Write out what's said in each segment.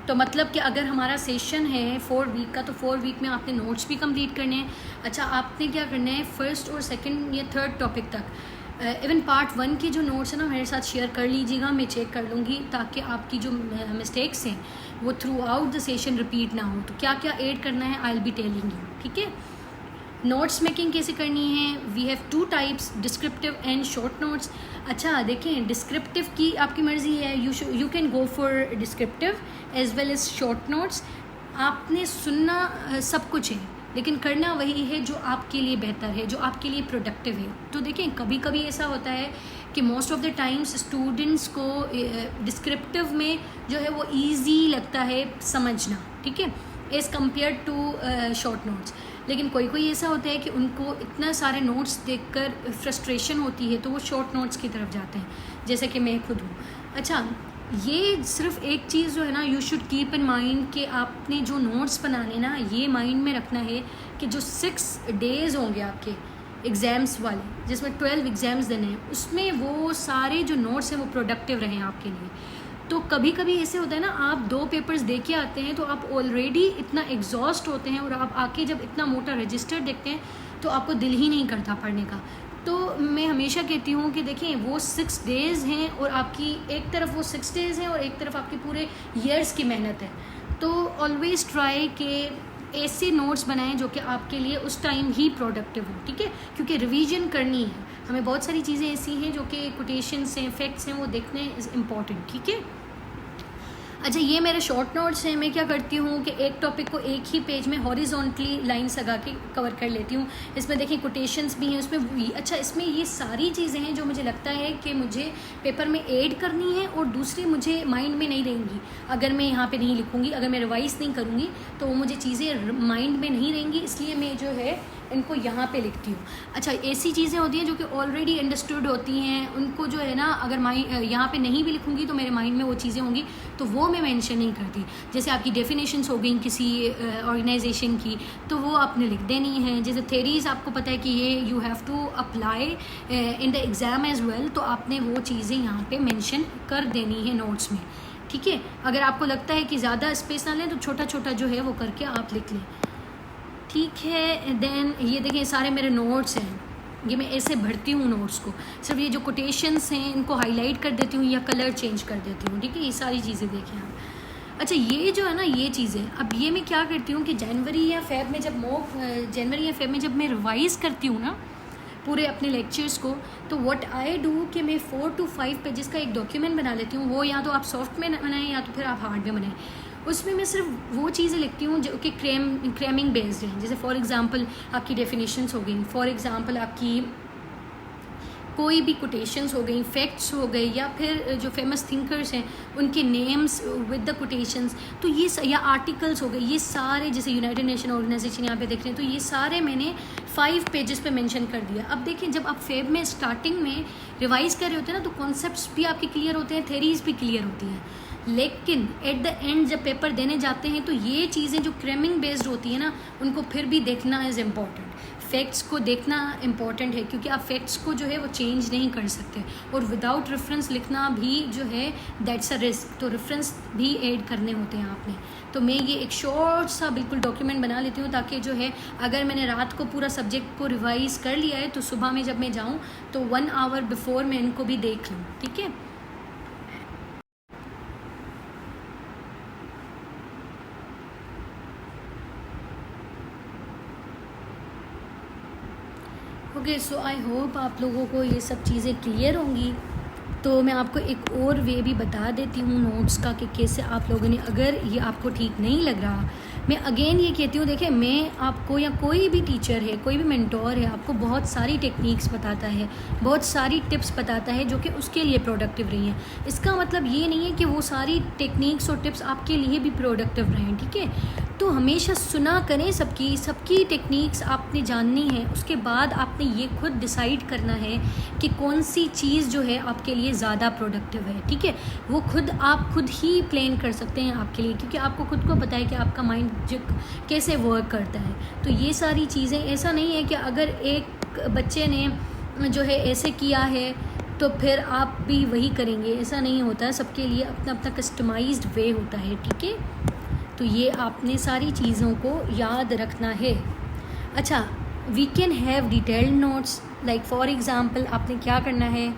तो मतलब कि अगर हमारा सेशन है 4 वीक का, तो 4 वीक में आपने नोट्स भी कंप्लीट करने हैं। अच्छा, आपने क्या करना है, फर्स्ट और सेकंड या थर्ड टॉपिक तक इवन पार्ट 1 की जो नोट्स है ना मेरे साथ शेयर कर लीजिएगा, मैं चेक कर लूँगी, ताकि आपकी जो मिस्टेक्स हैं वो throughout the session repeat ना हो। तो क्या क्या ऐड करना है, I will be telling you, ठीक है। नोट्स मेकिंग कैसे करनी है, we have 2 types, descriptive and short notes. अच्छा देखें, डिस्क्रिप्टिव की आपकी मर्ज़ी है, you can go for descriptive as well as short notes. आपने सुनना सब कुछ है, लेकिन करना वही है जो आपके लिए बेहतर है, जो आपके लिए प्रोडक्टिव है। तो देखें, कभी कभी ऐसा होता है कि most of the times students को डिस्क्रिप्टिव में जो है वो ईजी लगता है समझना, ठीक है, as compare to short notes. लेकिन कोई कोई ऐसा होता है कि उनको इतना सारे नोट्स देखकर फ्रस्ट्रेशन होती है, तो वो शॉर्ट नोट्स की तरफ जाते हैं, जैसे कि मैं खुद हूँ। अच्छा, ये सिर्फ एक चीज़ जो है ना, you should keep in mind कि आपने जो नोट्स बनाने ना, ये माइंड में रखना है कि जो 6 डेज़ होंगे आपके एग्ज़ाम्स वाले, जिसमें 12 एग्ज़ाम्स देने हैं, उसमें वो सारे जो नोट्स हैं वो प्रोडक्टिव रहें आपके लिए। तो कभी कभी ऐसे होता है ना, आप 2 पेपर्स दे के आते हैं तो आप ऑलरेडी इतना एग्जॉस्ट होते हैं, और आप आके जब इतना मोटा रजिस्टर देखते हैं तो आपको दिल ही नहीं करता पढ़ने का। तो मैं हमेशा कहती हूँ कि देखें, वो 6 डेज़ हैं, और आपकी एक तरफ वो 6 डेज़ हैं और एक तरफ आपकी पूरे ईयर्स की मेहनत है। तो ऑलवेज़ ट्राई कि ऐसे नोट्स बनाएं जो कि आपके लिए उस टाइम ही प्रोडक्टिव हो, ठीक है, क्योंकि रिवीजन करनी है हमें। बहुत सारी चीज़ें ऐसी हैं जो कि कोटेशंस हैं, फैक्ट्स हैं, वो देखने इज़ इम्पॉर्टेंट, ठीक है। अच्छा, ये मेरे शॉर्ट नोट्स हैं। मैं क्या करती हूँ कि एक टॉपिक को एक ही पेज में हॉरिजॉन्टली लाइन्स लगा के कवर कर लेती हूँ। इसमें देखिए कोटेशंस भी हैं उसमें। अच्छा, इसमें ये सारी चीज़ें हैं जो मुझे लगता है कि मुझे पेपर में ऐड करनी है, और दूसरी मुझे माइंड में नहीं रहेंगी अगर मैं यहाँ पे नहीं लिखूँगी, अगर मैं रिवाइज़ नहीं करूँगी तो वो मुझे चीज़ें माइंड में नहीं रहेंगी, इसलिए मैं जो है इनको यहाँ पे लिखती हूँ। अच्छा, ऐसी चीज़ें होती हैं जो कि ऑलरेडी अंडरस्टूड होती हैं, उनको जो है ना, अगर यहाँ पे नहीं भी लिखूँगी तो मेरे माइंड में वो चीज़ें होंगी, तो वो मैं मेंशन नहीं करती। जैसे आपकी डेफिनेशंस हो गई किसी ऑर्गेनाइजेशन की, तो वो आपने लिख देनी है। जैसे थेरीज़ आपको पता है कि ये you have to apply in the exam as well, तो आपने वो चीज़ें यहाँ पे मेंशन कर देनी है नोट्स में, ठीक है। अगर आपको लगता है कि ज़्यादा स्पेस ना लें तो छोटा छोटा जो है वो करके आप लिख लें, ठीक है। देन ये देखिए, सारे मेरे नोट्स हैं, ये मैं ऐसे भरती हूँ नोट्स को। सिर्फ ये जो कोटेशंस हैं इनको हाईलाइट कर देती हूँ या कलर चेंज कर देती हूँ, ठीक है। ये सारी चीज़ें देखें आप। अच्छा, ये जो है ना, ये चीज़ें, अब ये मैं क्या करती हूँ कि जनवरी या फेब में जब मैं रिवाइज़ करती हूँ ना पूरे अपने लेक्चर्स को, तो व्हाट आई डू कि मैं 4 to 5 पेजेस का एक डॉक्यूमेंट बना लेती हूँ। वो या तो आप सॉफ्ट में बनाएं या तो फिर आप हार्ड में बनाएं। उसमें मैं सिर्फ वो चीज़ें लिखती हूँ जो कि क्रैमिंग बेस्ड हैं। जैसे फॉर एग्जांपल आपकी डेफिनेशंस हो गई, फॉर एग्जांपल आपकी कोई भी कोटेशंस हो गई, फैक्ट्स हो गए, या फिर जो फेमस थिंकर्स हैं उनके नेम्स विद द कोटेशंस, तो ये या आर्टिकल्स हो गए, ये सारे, जैसे यूनाइटेड नेशन ऑर्गेनाइजेशन यहाँ पे देख रहे हैं, तो ये सारे मैंने 5 पेजेस पे मेंशन कर दिया। अब देखिए, जब आप फेब में स्टार्टिंग में रिवाइज़ कर रहे होते हैं ना, तो कॉन्सेप्ट्स भी आपके क्लियर होते हैं, थेरीज भी क्लियर होती हैं, लेकिन एट द एंड जब पेपर देने जाते हैं तो ये चीज़ें जो क्रैमिंग बेस्ड होती है ना, उनको फिर भी देखना इज़ इम्पॉर्टेंट। फैक्ट्स को देखना इम्पॉर्टेंट है, क्योंकि आप फैक्ट्स को जो है वो चेंज नहीं कर सकते, और विदाउट रेफरेंस लिखना भी जो है दैट्स अ रिस्क। तो रेफरेंस भी ऐड करने होते हैं आपने। तो मैं ये एक शॉर्ट सा बिल्कुल डॉक्यूमेंट बना लेती हूँ, ताकि जो है अगर मैंने रात को पूरा सब्जेक्ट को रिवाइज़ कर लिया है तो सुबह में जब मैं जाऊँ तो 1 आवर बिफोर मैं इनको भी देख लूँ, ठीक है। ओके, सो आई होप आप लोगों को ये सब चीज़ें क्लियर होंगी। तो मैं आपको एक और वे भी बता देती हूँ नोट्स का, कि कैसे आप लोगों ने, अगर ये आपको ठीक नहीं लग रहा, मैं अगेन ये कहती हूँ, देखिए, मैं आपको या कोई भी टीचर है, कोई भी मेंटोर है, आपको बहुत सारी टेक्निक्स बताता है, बहुत सारी टिप्स बताता है जो कि उसके लिए प्रोडक्टिव रही हैं। इसका मतलब ये नहीं है कि वो सारी टेक्निक्स और टिप्स आपके लिए भी प्रोडक्टिव रहें, ठीक है। तो हमेशा सुना करें सबकी टेक्निक्स आपने जाननी है, उसके बाद आपने ये खुद डिसाइड करना है कि कौन सी चीज़ जो है आपके लिए ज़्यादा प्रोडक्टिव है, ठीक है। वो आप खुद ही प्लान कर सकते हैं आपके लिए, क्योंकि आपको खुद को पता है कि आपका माइंड कैसे वर्क करता है। तो ये सारी चीज़ें, ऐसा नहीं है कि अगर एक बच्चे ने जो है ऐसे किया है तो फिर आप भी वही करेंगे। ऐसा नहीं होता है, सबके लिए अपना अपना कस्टमाइज्ड वे होता है, ठीक है। तो ये आपने सारी चीज़ों को याद रखना है। अच्छा, we can have detailed notes, like for example आपने क्या करना है,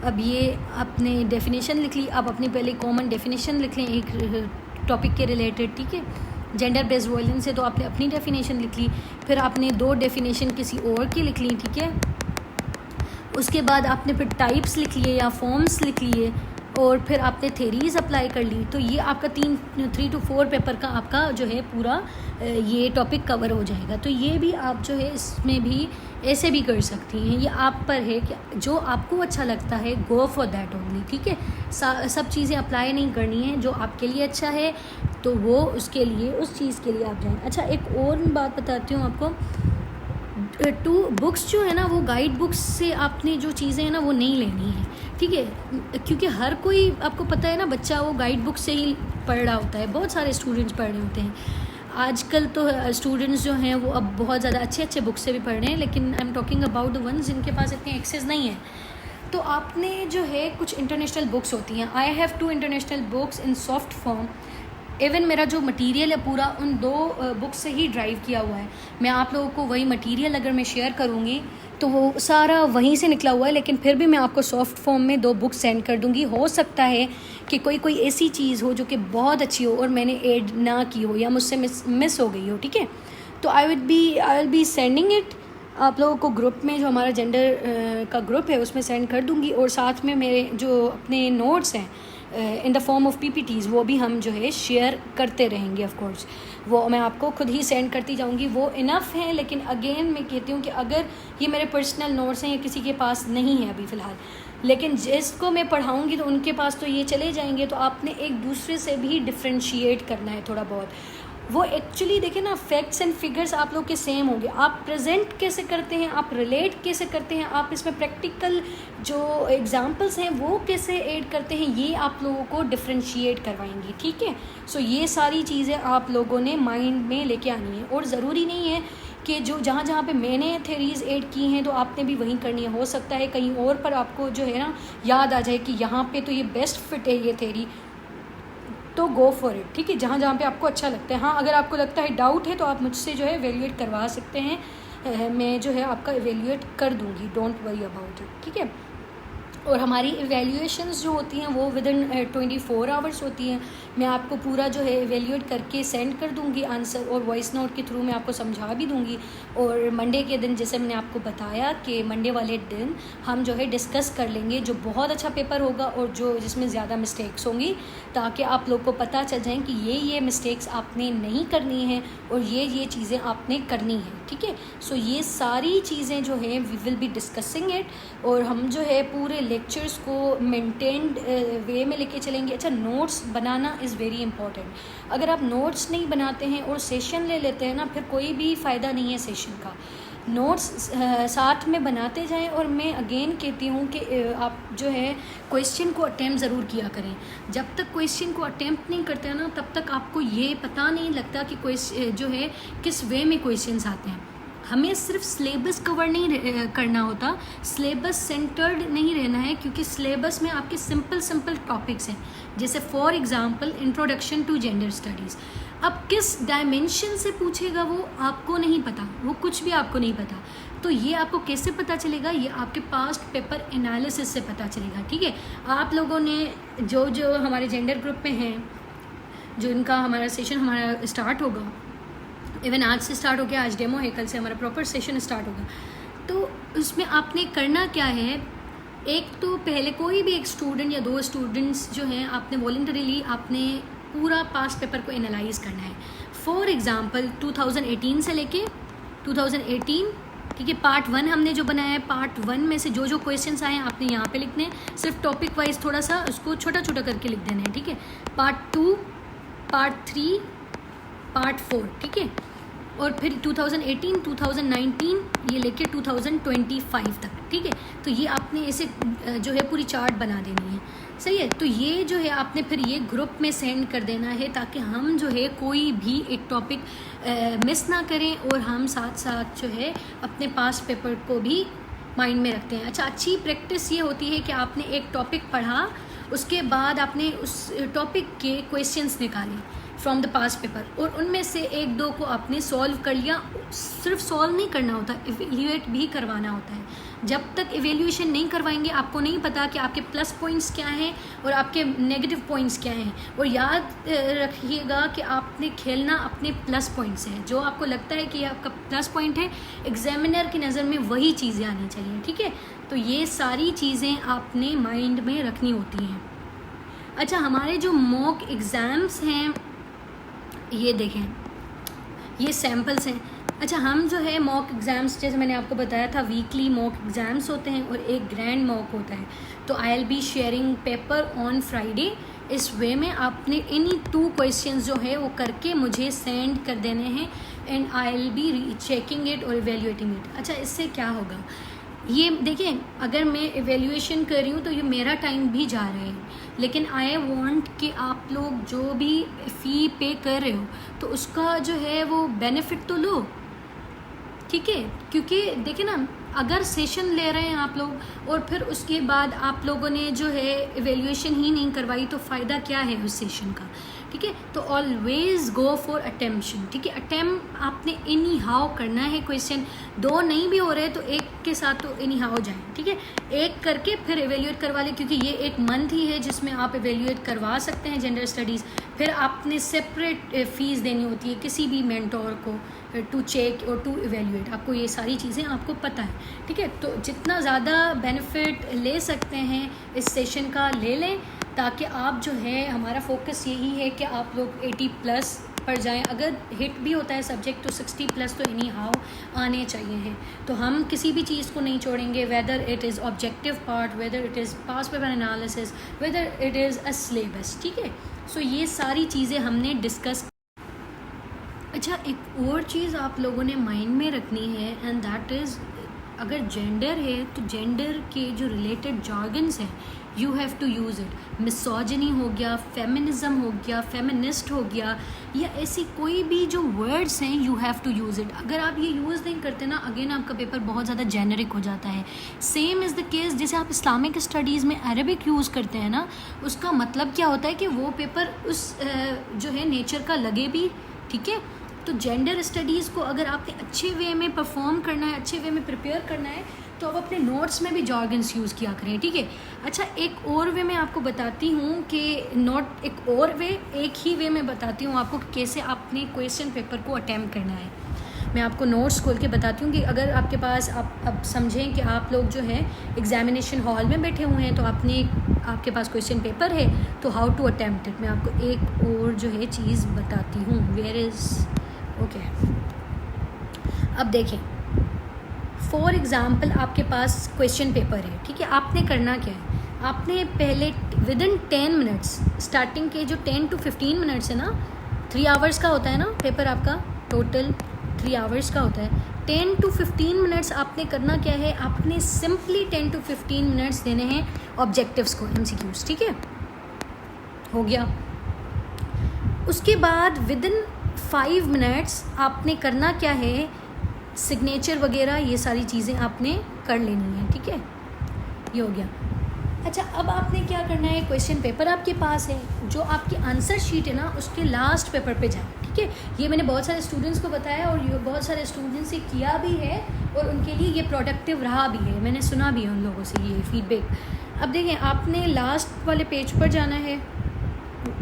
अब ये आपने डेफिनेशन लिख ली, आप अपनी पहले कॉमन डेफिनेशन लिख लें एक टॉपिक के रिलेटेड, ठीक है। जेंडर बेस्ड वायलेंस है तो आपने अपनी डेफिनेशन लिख ली, फिर आपने 2 डेफिनेशन किसी और की लिख ली, ठीक है। उसके बाद आपने फिर टाइप्स लिख लिए या फॉर्म्स लिख लिए, और फिर आपने थेरीज अप्लाई कर ली। तो ये आपका 3 to 4 पेपर का आपका जो है पूरा ये टॉपिक कवर हो जाएगा। तो ये भी आप जो है इसमें भी ऐसे भी कर सकती हैं, ये आप पर है कि जो आपको अच्छा लगता है, गो फॉर दैट ओनली, ठीक है। सब चीज़ें अप्लाई नहीं करनी है, जो आपके लिए अच्छा है तो वो उसके लिए, उस चीज़ के लिए आप जाएँ। अच्छा, एक और बात बताती हूँ आपको, 2 बुक्स जो है ना, वो गाइड बुक्स से आपने जो चीज़ें हैं ना वो नहीं लेनी है, ठीक है। क्योंकि हर कोई, आपको पता है ना, बच्चा वो गाइड बुक से ही पढ़ रहा होता है, बहुत सारे स्टूडेंट्स पढ़ रहे होते हैं आजकल। तो स्टूडेंट्स जो हैं वो अब बहुत ज़्यादा अच्छे अच्छे बुक्स से भी पढ़ रहे हैं, लेकिन I am talking about the ones जिनके पास इतनी एक्सेस नहीं है। तो आपने जो है कुछ इंटरनेशनल बुक्स होती हैं, I have 2 international books in soft form. Even मेरा जो मटेरियल है पूरा उन 2 बुक्स से ही ड्राइव किया हुआ है। मैं आप लोगों को वही मटेरियल अगर मैं शेयर करूँगी तो वो सारा वहीं से निकला हुआ है, लेकिन फिर भी मैं आपको सॉफ्ट फॉर्म में 2 बुक्स सेंड कर दूँगी। हो सकता है कि कोई ऐसी चीज़ हो जो कि बहुत अच्छी हो और मैंने ऐड ना की हो या मुझसे मिस हो गई हो, ठीक है। तो आई विल बी सेंडिंग इट आप लोगों को ग्रुप में, जो हमारा जेंडर का ग्रुप है उसमें सेंड कर दूँगी, और साथ में मेरे जो अपने नोट्स हैं in the form of PPTs वो भी हम जो है शेयर करते रहेंगे। ऑफ कोर्स वो मैं आपको खुद ही सेंड करती जाऊंगी, वो इनफ है। लेकिन अगेन मैं कहती हूँ कि अगर ये मेरे पर्सनल नोट्स हैं, ये किसी के पास नहीं है अभी फ़िलहाल, लेकिन जिसको मैं पढ़ाऊँगी तो उनके पास तो ये चले जाएंगे। तो आपने एक दूसरे से भी डिफ्रेंशिएट करना है थोड़ा बहुत। वो एक्चुअली देखिए ना, फैक्ट्स एंड फिगर्स आप लोग के सेम होंगे, आप प्रेजेंट कैसे करते हैं, आप रिलेट कैसे करते हैं, आप इसमें प्रैक्टिकल जो एग्जांपल्स हैं वो कैसे ऐड करते हैं, ये आप लोगों को डिफ्रेंशिएट करवाएंगी, ठीक है। सो ये सारी चीज़ें आप लोगों ने माइंड में लेके आनी है, और ज़रूरी नहीं है कि जो जहाँ पे मैंने थेरीज ऐड की हैं तो आपने भी वहीं करनी है। हो सकता है कहीं और पर आपको जो है ना याद आ जाए कि यहाँ पे तो ये बेस्ट फिट है ये थेरी, तो गो फॉर इट, ठीक है। जहाँ पे आपको अच्छा लगता है। हाँ, अगर आपको लगता है डाउट है तो आप मुझसे जो है एवेल्यूएट करवा सकते हैं, मैं जो है आपका एवेल्यूएट कर दूँगी, डोंट वरी अबाउट इट, ठीक है। और हमारी इवैल्यूएशंस जो होती हैं वो विदिन 24 आवर्स होती हैं। मैं आपको पूरा जो है इवैल्यूएट करके सेंड कर दूंगी आंसर, और वॉइस नोट के थ्रू मैं आपको समझा भी दूंगी। और मंडे के दिन, जैसे मैंने आपको बताया कि मंडे वाले दिन हम जो है डिस्कस कर लेंगे जो बहुत अच्छा पेपर होगा और जो जिसमें ज़्यादा मिस्टेक्स होंगी, ताकि आप लोग को पता चल जाए कि ये मिस्टेक्स आपने नहीं करनी है और ये चीज़ें आपने करनी है, ठीक है। सो ये सारी चीज़ें जो हैं we will be discussing it, और हम जो है पूरे लेक्चर्स को मेंटेन्ड वे में लेके चलेंगे। अच्छा, notes banana is very important. अगर आप नोट्स नहीं बनाते हैं और सेशन ले लेते हैं ना, फिर कोई भी फ़ायदा नहीं है सेशन का। नोट्स साथ में बनाते जाएं, और मैं अगेन कहती हूँ कि आप जो है क्वेश्चन को अटैम्प्ट ज़रूर किया करें। जब तक क्वेश्चन को अटैम्प्ट नहीं करते हैं ना, तब तक आपको ये पता नहीं लगता कि क्वेश्चन जो है किस वे में क्वेश्चंस आते हैं। हमें सिर्फ सिलेबस कवर नहीं करना होता, सिलेबस सेंटर्ड नहीं रहना है, क्योंकि सिलेबस में आपके सिंपल टॉपिक्स हैं। जैसे for example introduction to gender studies, अब किस डायमेंशन से पूछेगा वो आपको नहीं पता, वो कुछ भी आपको नहीं पता। तो ये आपको कैसे पता चलेगा? ये आपके पास्ट पेपर एनालिसिस से पता चलेगा, ठीक है। आप लोगों ने जो हमारे जेंडर ग्रुप में हैं, जो इनका हमारा सेशन हमारा स्टार्ट होगा, इवन आज से स्टार्ट हो गया, आज डेमो है, कल से हमारा प्रॉपर सेशन स्टार्ट होगा। तो उसमें आपने करना क्या है, एक तो पहले कोई भी एक स्टूडेंट या 2 स्टूडेंट्स जो हैं, आपने वॉलंटरीली आपने पूरा पास्ट पेपर को एनालाइज करना है। फॉर एग्जांपल 2018 से लेके 2018, ठीक है। पार्ट 1 हमने जो बनाया है, पार्ट 1 में से जो क्वेश्चंस आए हैं आपने यहाँ पे लिखने हैं, सिर्फ टॉपिक वाइज थोड़ा सा उसको छोटा करके लिख देना है, ठीक है। पार्ट 2, पार्ट 3, पार्ट 4, ठीक है। और फिर 2018, 2019 ये लेके 2025 तक, ठीक है। तो ये आपने ऐसे जो है पूरी चार्ट बना देनी है, सही है। तो ये जो है आपने फिर ये ग्रुप में सेंड कर देना है, ताकि हम जो है कोई भी एक टॉपिक मिस ना करें, और हम साथ साथ जो है अपने पास्ट पेपर को भी माइंड में रखते हैं। अच्छा, अच्छी प्रैक्टिस ये होती है कि आपने एक टॉपिक पढ़ा, उसके बाद आपने उस टॉपिक के क्वेश्चंस निकाले फ्रॉम द पास्ट पेपर, और उनमें से एक दो को आपने सॉल्व कर लिया। सिर्फ सॉल्व नहीं करना होता, इवेल्यूएट भी करवाना होता है। जब तक इवेल्यूएशन नहीं करवाएंगे आपको नहीं पता कि आपके प्लस पॉइंट्स क्या हैं और आपके नेगेटिव पॉइंट्स क्या हैं। और याद रखिएगा कि आपने खेलना अपने प्लस पॉइंट्स है। जो आपको लगता है कि ये आपका प्लस पॉइंट है, एग्जामिनर की नज़र में वही चीज़ें आनी चाहिए, ठीक है। तो ये सारी चीज़ें आपने माइंड में रखनी होती हैं। अच्छा, हमारे जो मॉक एग्ज़ाम्स हैं, ये देखें, ये सैम्पल्स हैं। अच्छा, हम जो है मॉक एग्ज़ाम्स, जैसे मैंने आपको बताया था, वीकली मॉक एग्ज़ाम्स होते हैं और एक ग्रैंड मॉक होता है। तो आई will be sharing paper on Friday. इस वे में आपने इन्हीं 2 क्वेश्चंस जो है वो करके मुझे सेंड कर देने हैं, and I will be checking it और इवेल्यूएटिंग इट। अच्छा, इससे क्या होगा, ये देखिए, अगर मैं इवेल्यूएशन कर रही हूँ तो ये मेरा टाइम भी जा रहा है, लेकिन आई वांट कि आप लोग जो भी फ़ी पे कर रहे हो तो उसका जो है वो बेनिफिट तो लो, ठीक है। क्योंकि देखिए ना, अगर सेशन ले रहे हैं आप लोग और फिर उसके बाद आप लोगों ने जो है इवेल्यूएशन ही नहीं करवाई तो फ़ायदा क्या है उस सेशन का, ठीक है। तो ऑलवेज़ गो फॉर अटेम्पशन, ठीक है। अटेम्प्ट आपने एनी हाउ करना है। क्वेश्चन 2 नहीं भी हो रहे तो एक के साथ तो एनी हाउ जाए, ठीक है। एक करके फिर इवेल्यूएट करवा ले, क्योंकि ये एक मंथ ही है जिसमें आप इवेल्यूएट करवा सकते हैं जेंडर स्टडीज़। फिर आपने सेपरेट फ़ीस देनी होती है किसी भी मेंटोर को टू चेक और टू इवेल्यूएट। आपको ये सारी चीज़ें आपको पता है, ठीक है। तो जितना ज़्यादा बेनिफिट ले सकते हैं इस सेशन का ले लें, ताकि आप जो है, हमारा फोकस यही है कि आप लोग 80+ पर जाएं। अगर हिट भी होता है सब्जेक्ट तो 60+ तो एनी हाउ आने चाहिए हैं। तो हम किसी भी चीज़ को नहीं छोड़ेंगे, whether it is objective part, whether it is past paper analysis, whether it is a syllabus, ठीक है। सो ये सारी चीज़ें हमने डिस्कस। अच्छा, एक और चीज़ आप लोगों ने माइंड में रखनी है, एंड दैट इज़, अगर जेंडर है तो जेंडर के जो रिलेटेड जॉर्गन्स हैं you have to use it. Misogyny हो गया, फेमिनिज़म हो गया, फेमिनिस्ट हो गया, या ऐसी कोई भी जो वर्ड्स हैं you have to use it. अगर आप ये यूज़ नहीं करते ना, अगेन आपका पेपर बहुत ज़्यादा जेनरिक हो जाता है। सेम इज़ द केस, जैसे आप इस्लामिक स्टडीज़ में अरबिक यूज़ करते हैं ना, उसका मतलब क्या होता है कि वो पेपर उस जो है नेचर का लगे भी, ठीक है। तो जेंडर स्टडीज़ को अगर आपने अच्छे वे में परफॉर्म करना है, अच्छे वे में प्रिपेयर करना है, तो अब अपने नोट्स में भी जॉर्गन्स यूज़ किया करें, ठीक है। अच्छा, एक और वे मैं आपको बताती हूँ कि एक और वे, एक ही वे में बताती हूँ आपको कैसे आपने क्वेश्चन पेपर को अटैम्प्ट करना है। मैं आपको नोट्स खोल के बताती हूँ कि अगर आपके पास, आप अब समझें कि आप लोग जो है एग्जामिनेशन हॉल में बैठे हुए हैं, तो आपके पास क्वेश्चन पेपर है, तो हाउ टू अटैम्प्ट इट। मैं आपको एक और जो है चीज़ बताती हूँ, वेयर इज़, ओके। अब देखें, फॉर एग्ज़ाम्पल आपके पास क्वेश्चन पेपर है, ठीक है। आपने करना क्या है, आपने पहले विदिन 10 मिनट्स, स्टार्टिंग के जो 10 to 15 मिनट्स है ना, 3 आवर्स का होता है ना पेपर आपका, टोटल 3 आवर्स का होता है। 10 to 15 मिनट्स आपने करना क्या है, आपने सिंपली 10 to 15 मिनट्स देने हैं ऑब्जेक्टिव्स को, MCQs, ठीक है, हो गया। उसके बाद विदिन 5 मिनट्स आपने करना क्या है, सिग्नेचर वगैरह ये सारी चीज़ें आपने कर लेनी है, ठीक है, ये हो गया। अच्छा, अब आपने क्या करना है, क्वेश्चन पेपर आपके पास है, जो आपकी आंसर शीट है ना उसके लास्ट पेपर पे जाए, ठीक है। ये मैंने बहुत सारे स्टूडेंट्स को बताया और ये बहुत सारे स्टूडेंट्स से किया भी है और उनके लिए ये प्रोडक्टिव रहा भी है, मैंने सुना भी है उन लोगों से ये फीडबैक। अब देखें, आपने लास्ट वाले पेज पर जाना है,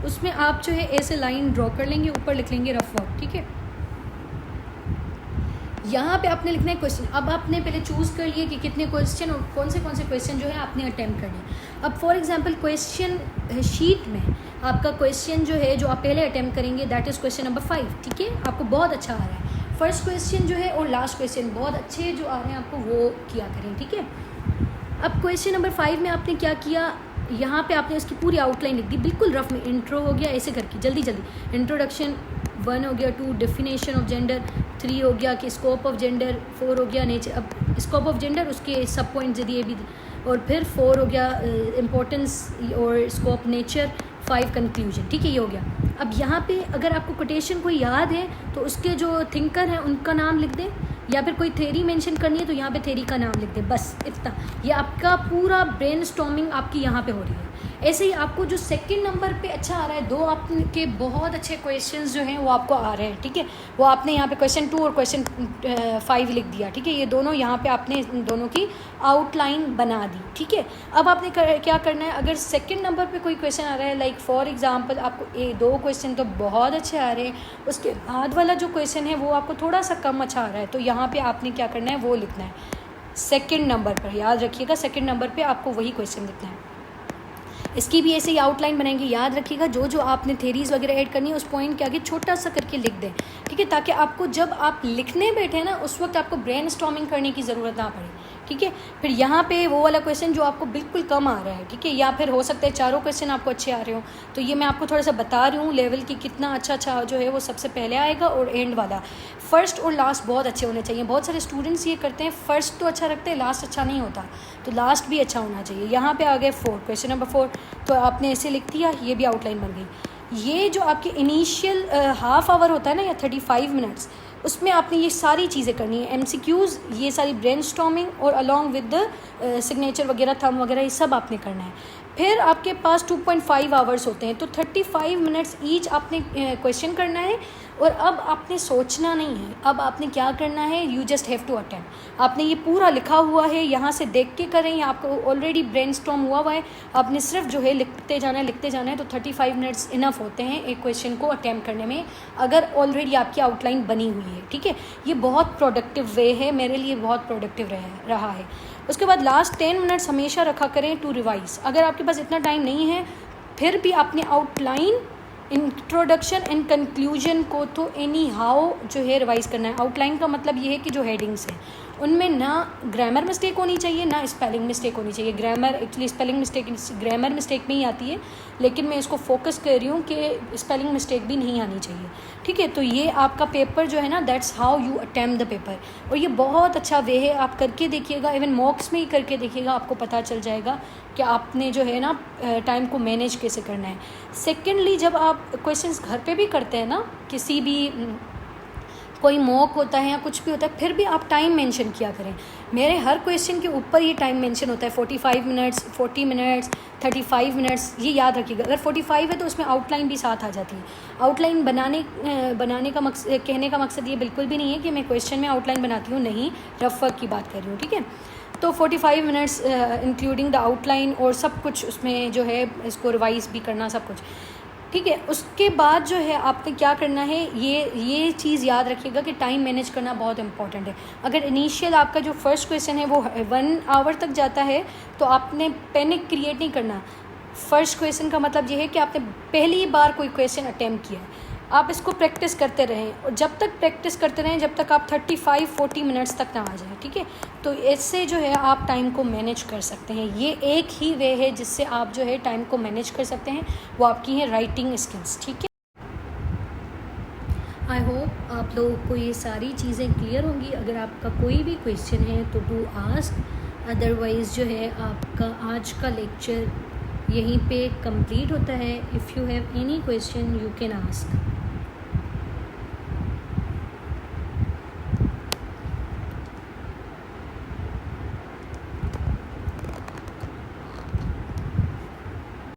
उसमें आप जो है ऐसे लाइन ड्रॉ कर लेंगे, ऊपर लिख लेंगे रफ वर्क, ठीक है। यहाँ पे आपने लिखना है क्वेश्चन। अब आपने पहले चूज़ कर लिए कि कितने क्वेश्चन और कौन से क्वेश्चन जो है आपने अटेम्प्ट करने। अब फॉर एग्जांपल क्वेश्चन शीट में आपका क्वेश्चन जो है, जो आप पहले अटेम्प्ट करेंगे, दैट इज़ क्वेश्चन नंबर 5, ठीक है। आपको बहुत अच्छा आ रहा है, फर्स्ट क्वेश्चन जो है और लास्ट क्वेश्चन बहुत अच्छे जो आ रहे हैं आपको, वो किया करें, ठीक है। अब क्वेश्चन नंबर 5 में आपने क्या किया, यहाँ पे आपने उसकी पूरी आउटलाइन लिख दी, बिल्कुल रफ में। इंट्रो हो गया, ऐसे करके जल्दी जल्दी, इंट्रोडक्शन 1 हो गया, 2 डेफिनेशन ऑफ जेंडर, 3 हो गया कि स्कोप ऑफ जेंडर, 4 हो गया नेचर, अब स्कोप ऑफ जेंडर उसके सब पॉइंट्स दिए भी, और फिर 4 हो गया इम्पोर्टेंस और स्कोप नेचर, 5 कंक्लूजन, ठीक है, ये हो गया। अब यहाँ पे अगर आपको कोटेशन कोई याद है तो उसके जो थिंकर हैं उनका नाम लिख दें, या फिर कोई थ्योरी मेंशन करनी है तो यहाँ पे थ्योरी का नाम लिख दें, बस इतना। ये आपका पूरा ब्रेनस्टॉर्मिंग आपकी यहाँ पे हो रही है। ऐसे ही आपको जो सेकंड नंबर पे अच्छा आ रहा है, 2 आपके बहुत अच्छे क्वेश्चंस जो हैं वो आपको आ रहे हैं, ठीक है। वो आपने यहाँ पे क्वेश्चन 2 और क्वेश्चन 5 लिख दिया, ठीक है। ये दोनों यहाँ पे आपने दोनों की आउटलाइन बना दी, ठीक है। अब आपने क्या करना है, अगर सेकंड नंबर पे कोई क्वेश्चन आ रहा है, लाइक फॉर एग्जांपल आपको 2 क्वेश्चन तो बहुत अच्छे आ रहे हैं, उसके बाद वाला जो क्वेश्चन है वो आपको थोड़ा सा कम अच्छा आ रहा है, तो यहाँ पर आपने क्या करना है, वो लिखना है सेकेंड नंबर पर। याद रखिएगा सेकेंड नंबर पर आपको वही क्वेश्चन लिखना है। इसकी भी ऐसे ही आउटलाइन बनाएंगे। याद रखिएगा जो जो आपने थेरीज़ वगैरह ऐड करनी है उस पॉइंट के आगे छोटा सा करके लिख दें, ठीक है, ताकि आपको जब आप लिखने बैठे ना उस वक्त आपको ब्रेनस्टॉर्मिंग करने की ज़रूरत ना पड़े, ठीक है। फिर यहाँ पे वो वाला क्वेश्चन जो आपको बिल्कुल कम आ रहा है, ठीक है, या फिर हो सकता है चारों क्वेश्चन आपको अच्छे आ रहे हो, तो ये मैं आपको थोड़ा सा बता रही हूँ लेवल की कितना अच्छा जो है वो सबसे पहले आएगा और एंड वाला। फर्स्ट और लास्ट बहुत अच्छे होने चाहिए। बहुत सारे स्टूडेंट्स ये करते हैं, फर्स्ट तो अच्छा रखते हैं, लास्ट अच्छा नहीं होता, तो लास्ट भी अच्छा होना चाहिए। यहाँ पे आ गए 4, क्वेश्चन नंबर 4, तो आपने ऐसे लिख दिया, ये भी आउटलाइन बन गई। ये जो आपके इनिशियल हाफ आवर होता है ना या 35 मिनट्स, उसमें आपने ये सारी चीज़ें करनी है, MCQs, ये सारी ब्रेनस्टॉर्मिंग और अलॉन्ग विद द सिग्नेचर वगैरह, थंब वगैरह, ये सब आपने करना है। फिर आपके पास 2.5 आवर्स होते हैं, तो 35 मिनट्स ईच आपने क्वेश्चन करना है। और अब आपने सोचना नहीं है, अब आपने क्या करना है, you just have to attempt. आपने ये पूरा लिखा हुआ है, यहाँ से देख के करें, या आपको ऑलरेडी ब्रेनस्टॉर्म हुआ है, आपने सिर्फ जो है लिखते जाना है, तो 35 मिनट्स इनफ होते हैं एक क्वेश्चन को अटेम्प्ट करने में, अगर ऑलरेडी आपकी आउटलाइन बनी हुई है, ठीक है। ये बहुत प्रोडक्टिव वे है, मेरे लिए बहुत प्रोडक्टिव रहा है। उसके बाद लास्ट 10 मिनट्स हमेशा रखा करें टू रिवाइज। अगर आपके पास इतना टाइम नहीं है फिर भी आपने आउटलाइन, इंट्रोडक्शन एंड कंक्लूजन को तो एनी हाउ जो है रिवाइज करना है। आउटलाइन का मतलब ये है कि जो हेडिंग्स हैं उनमें ना ग्रामर मिस्टेक होनी चाहिए, ना स्पेलिंग मिस्टेक होनी चाहिए। Grammar actually spelling mistake grammar mistake में ही आती है, लेकिन मैं इसको फोकस कर रही हूँ कि स्पेलिंग मिस्टेक भी नहीं आनी चाहिए, ठीक है। तो ये आपका पेपर जो है ना, that's how you attempt the paper, और ये बहुत अच्छा वे है, आप करके देखिएगा, इवन मॉक्स में ही करके देखिएगा, आपको पता चल जाएगा कि आपने जो है ना टाइम को मैनेज कैसे करना है। सेकेंडली, जब आप क्वेश्चंस घर पे भी करते हैं ना, किसी भी कोई मॉक होता है या कुछ भी होता है, फिर भी आप टाइम मेंशन किया करें। मेरे हर क्वेश्चन के ऊपर ये टाइम मेंशन होता है, 45 मिनट्स, 40 मिनट्स, 35 मिनट्स, ये याद रखिएगा। अगर 45 है तो उसमें आउटलाइन भी साथ आ जाती है। आउटलाइन बनाने का मकसद, कहने का मकसद ये बिल्कुल भी नहीं है कि मैं क्वेश्चन में आउटलाइन बनाती हूँ, नहीं, रफ वर्क की बात कर रही हूँ, ठीक है। तो 45 मिनट्स इंक्लूडिंग द आउटलाइन, और सब कुछ उसमें जो है इसको रिवाइज भी करना, सब कुछ, ठीक है। उसके बाद जो है आपने क्या करना है, ये चीज़ याद रखिएगा कि टाइम मैनेज करना बहुत इंपॉर्टेंट है। अगर इनिशियल आपका जो फर्स्ट क्वेश्चन है वो 1 आवर तक जाता है तो आपने पैनिक क्रिएट नहीं करना। फर्स्ट क्वेश्चन का मतलब ये है कि आपने पहली बार कोई क्वेश्चन अटेम्प्ट किया है, आप इसको प्रैक्टिस करते रहें, और जब तक प्रैक्टिस करते रहें जब तक आप 35-40 मिनट्स तक ना आ जाए, ठीक है। तो इससे जो है आप टाइम को मैनेज कर सकते हैं। ये एक ही वे है जिससे आप जो है टाइम को मैनेज कर सकते हैं, वो आपकी है राइटिंग स्किल्स, ठीक है। आई होप आप लोगों को ये सारी चीज़ें क्लियर होंगी। अगर आपका कोई भी क्वेश्चन है तो डू आस्क, अदरवाइज़ जो है आपका आज का लेक्चर यहीं पे कंप्लीट होता है। If you have any question you can ask.